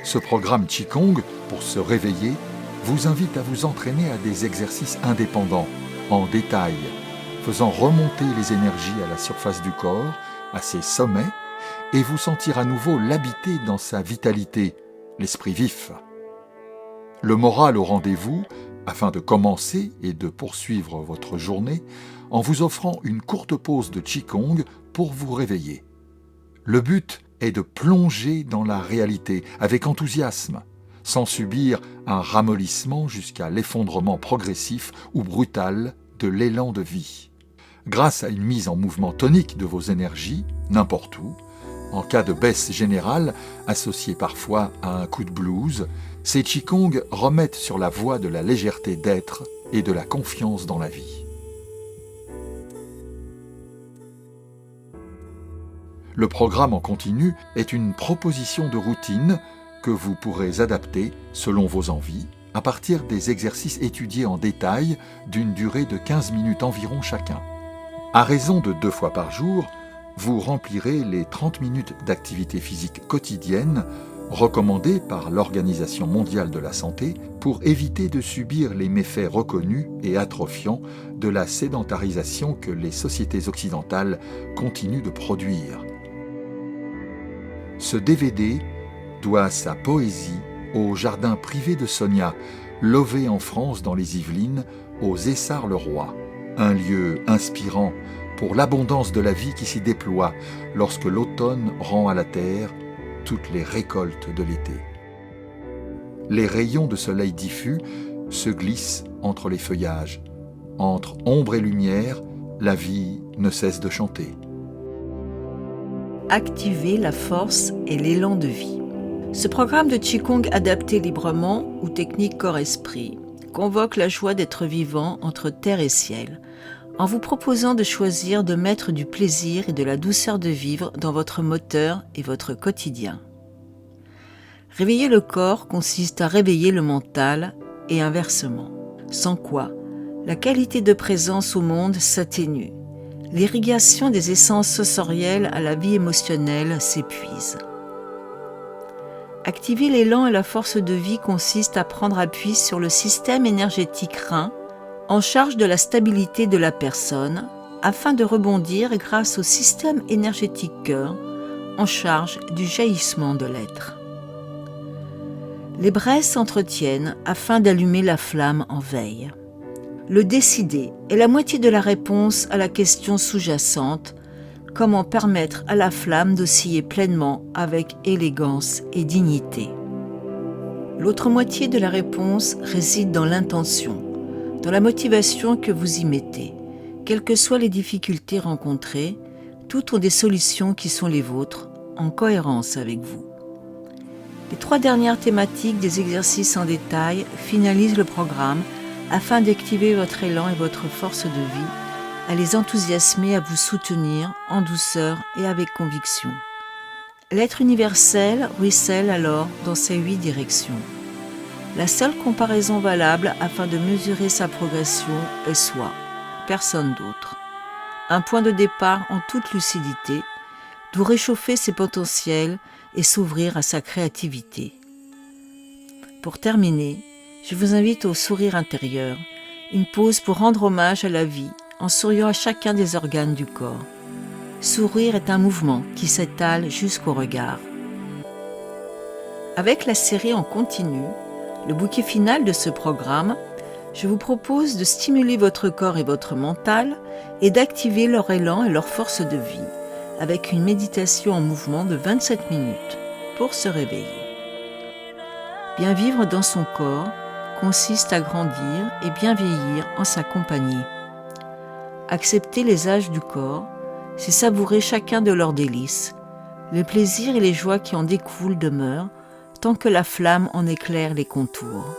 Ce programme Qigong, pour se réveiller, vous invite à vous entraîner à des exercices indépendants, en détail, faisant remonter les énergies à la surface du corps, à ses sommets, et vous sentir à nouveau l'habiter dans sa vitalité, l'esprit vif. Le moral au rendez-vous, afin de commencer et de poursuivre votre journée, en vous offrant une courte pause de Qigong pour vous réveiller. Le but est de plonger dans la réalité avec enthousiasme, sans subir un ramollissement jusqu'à l'effondrement progressif ou brutal de l'élan de vie. Grâce à une mise en mouvement tonique de vos énergies, n'importe où, en cas de baisse générale, associée parfois à un coup de blues, ces Qigong remettent sur la voie de la légèreté d'être et de la confiance dans la vie. Le programme en continu est une proposition de routine que vous pourrez adapter selon vos envies à partir des exercices étudiés en détail d'une durée de 15 minutes environ chacun. À raison de 2 fois par jour, vous remplirez les 30 minutes d'activité physique quotidienne recommandées par l'Organisation mondiale de la santé pour éviter de subir les méfaits reconnus et atrophiants de la sédentarisation que les sociétés occidentales continuent de produire. Ce DVD doit sa poésie au jardin privé de Sonia, lové en France dans les Yvelines, aux Essarts-le-Roi, un lieu inspirant pour l'abondance de la vie qui s'y déploie lorsque l'automne rend à la terre toutes les récoltes de l'été. Les rayons de soleil diffus se glissent entre les feuillages. Entre ombre et lumière, la vie ne cesse de chanter. Activer la force et l'élan de vie. Ce programme de Qigong adapté librement ou technique corps-esprit convoque la joie d'être vivant entre terre et ciel, en vous proposant de choisir de mettre du plaisir et de la douceur de vivre dans votre moteur et votre quotidien. Réveiller le corps consiste à réveiller le mental et inversement, sans quoi la qualité de présence au monde s'atténue. L'irrigation des essences sensorielles à la vie émotionnelle s'épuise. Activer l'élan et la force de vie consiste à prendre appui sur le système énergétique rein, en charge de la stabilité de la personne, afin de rebondir grâce au système énergétique cœur, en charge du jaillissement de l'être. Les braises s'entretiennent afin d'allumer la flamme en veille. Le décider est la moitié de la réponse à la question sous-jacente: comment permettre à la flamme d'osciller pleinement avec élégance et dignité. L'autre moitié de la réponse réside dans l'intention, dans la motivation que vous y mettez. Quelles que soient les difficultés rencontrées, toutes ont des solutions qui sont les vôtres, en cohérence avec vous. Les 3 dernières thématiques des exercices en détail finalisent le programme afin d'activer votre élan et votre force de vie, à les enthousiasmer à vous soutenir en douceur et avec conviction. L'être universel ruisselle alors dans ces 8 directions. La seule comparaison valable afin de mesurer sa progression est soi, personne d'autre. Un point de départ en toute lucidité, d'où réchauffer ses potentiels et s'ouvrir à sa créativité. Pour terminer, je vous invite au sourire intérieur, une pause pour rendre hommage à la vie en souriant à chacun des organes du corps. Sourire est un mouvement qui s'étale jusqu'au regard. Avec la série en continu, le bouquet final de ce programme, je vous propose de stimuler votre corps et votre mental et d'activer leur élan et leur force de vie avec une méditation en mouvement de 27 minutes pour se réveiller. Bien vivre dans son corps consiste à grandir et bien vieillir en sa compagnie. Accepter les âges du corps, c'est savourer chacun de leurs délices. Les plaisirs et les joies qui en découlent demeurent tant que la flamme en éclaire les contours.